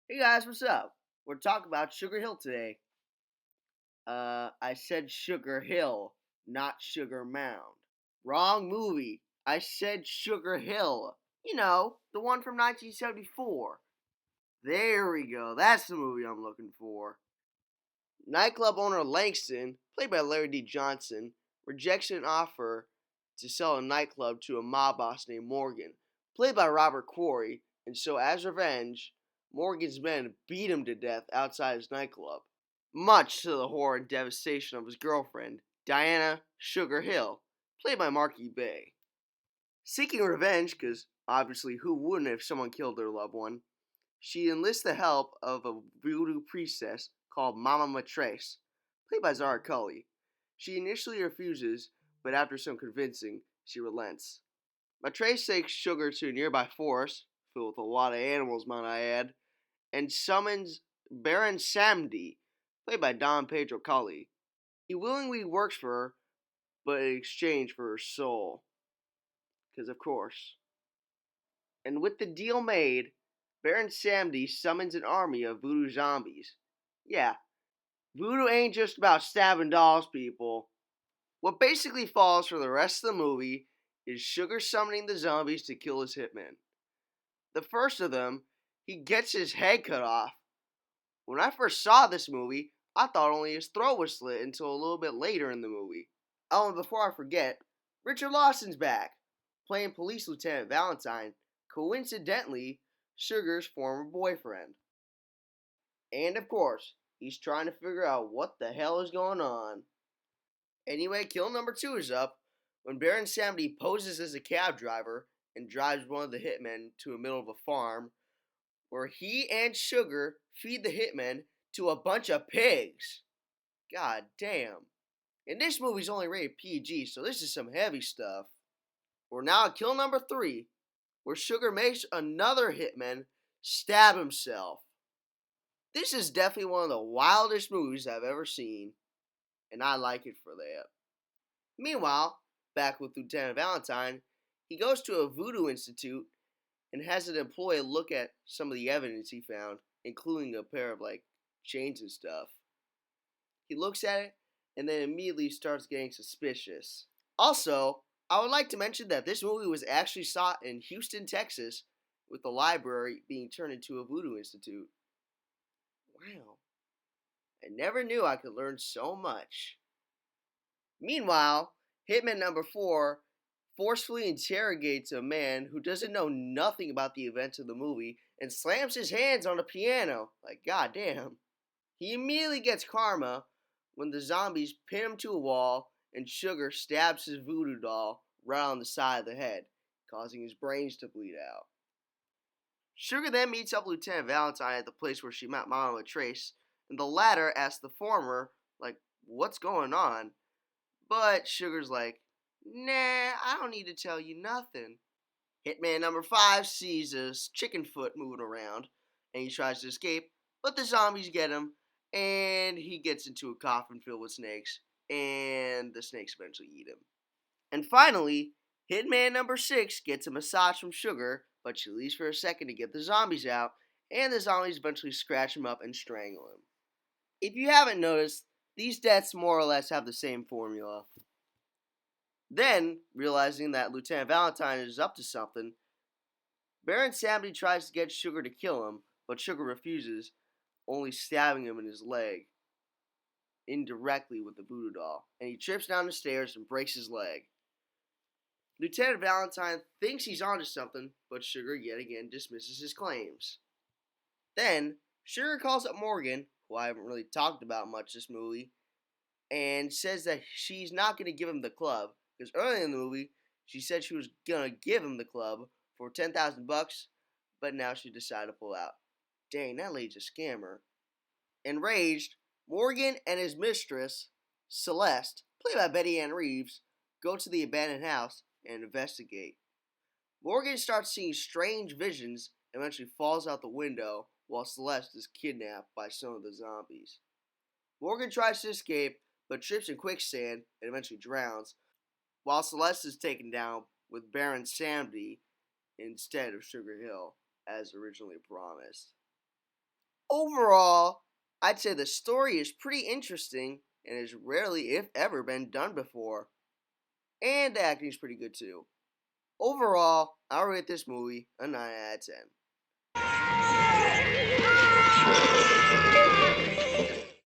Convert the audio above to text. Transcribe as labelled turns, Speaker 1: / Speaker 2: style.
Speaker 1: Hey guys, what's up? We're talking about Sugar Hill today. I said Sugar Hill, not Sugar Mound. Wrong movie. I said Sugar Hill. You know, the one from 1974. There we go. That's the movie I'm looking for. Nightclub owner Langston, played by Larry D. Johnson, rejects an offer to sell a nightclub to a mob boss named Morgan, played by Robert Quarry, and so as revenge, Morgan's men beat him to death outside his nightclub, much to the horror and devastation of his girlfriend, Diana Sugar Hill, played by Marky Bay. Seeking revenge, because obviously who wouldn't if someone killed their loved one, she enlists the help of a voodoo priestess called Mama Matrace, played by Zara Cully. She initially refuses, but after some convincing, she relents. Matrace takes Sugar to a nearby forest, filled with a lot of animals, might I add, and summons Baron Samdi, played by Don Pedro Cully. He willingly works for her, but in exchange for her soul. Because, of course. And with the deal made, Baron Samdi summons an army of voodoo zombies. Yeah, voodoo ain't just about stabbing dolls, people. What basically follows for the rest of the movie is Sugar summoning the zombies to kill his hitmen. The first of them, he gets his head cut off. When I first saw this movie, I thought only his throat was slit until a little bit later in the movie. Oh, and before I forget, Richard Lawson's back, playing Police Lieutenant Valentine, coincidentally, Sugar's former boyfriend. And of course, he's trying to figure out what the hell is going on. Anyway, kill number 2 is up when Baron Samedi poses as a cab driver and drives one of the hitmen to the middle of a farm where he and Sugar feed the hitmen to a bunch of pigs. God damn. And this movie's only rated PG, so this is some heavy stuff. We're now at kill number 3, where Sugar makes another hitman stab himself. This is definitely one of the wildest movies I've ever seen, and I like it for that. Meanwhile, back with Lieutenant Valentine, he goes to a voodoo institute and has an employee look at some of the evidence he found, including a pair of chains and stuff. He looks at it and then immediately starts getting suspicious. Also, I would like to mention that this movie was actually shot in Houston, Texas, with the library being turned into a voodoo institute. Wow. I never knew I could learn so much. Meanwhile, Hitman number 4 forcefully interrogates a man who doesn't know nothing about the events of the movie and slams his hands on the piano. Like, goddamn. He immediately gets karma when the zombies pin him to a wall and Sugar stabs his voodoo doll right on the side of the head, causing his brains to bleed out. Sugar then meets up with Lieutenant Valentine at the place where she met Mama Trace, and the latter asks the former, what's going on? But Sugar's like, nah, I don't need to tell you nothing. Hitman number 5 sees a chicken foot moving around, and he tries to escape, but the zombies get him, and he gets into a coffin filled with snakes, and the snakes eventually eat him. And finally, Hitman number 6 gets a massage from Sugar, but she leaves for a second to get the zombies out, and the zombies eventually scratch him up and strangle him. If you haven't noticed, these deaths more or less have the same formula. Then, realizing that Lieutenant Valentine is up to something, Baron Samedi tries to get Sugar to kill him, but Sugar refuses, only stabbing him in his leg, indirectly with the voodoo doll, and he trips down the stairs and breaks his leg. Lieutenant Valentine thinks he's onto something, but Sugar yet again dismisses his claims. Then, Sugar calls up Morgan, who I haven't really talked about much this movie, and says that she's not going to give him the club, because earlier in the movie, she said she was going to give him the club for $10,000, but now she decided to pull out. Dang, that lady's a scammer. Enraged, Morgan and his mistress, Celeste, played by Betty Ann Reeves, go to the abandoned house and investigate. Morgan starts seeing strange visions and eventually falls out the window while Celeste is kidnapped by some of the zombies. Morgan tries to escape but trips in quicksand and eventually drowns, while Celeste is taken down with Baron Samedi instead of Sugar Hill, as originally promised. Overall, I'd say the story is pretty interesting and has rarely, if ever, been done before. And the acting is pretty good too. Overall, I'll rate this movie a 9 out of 10.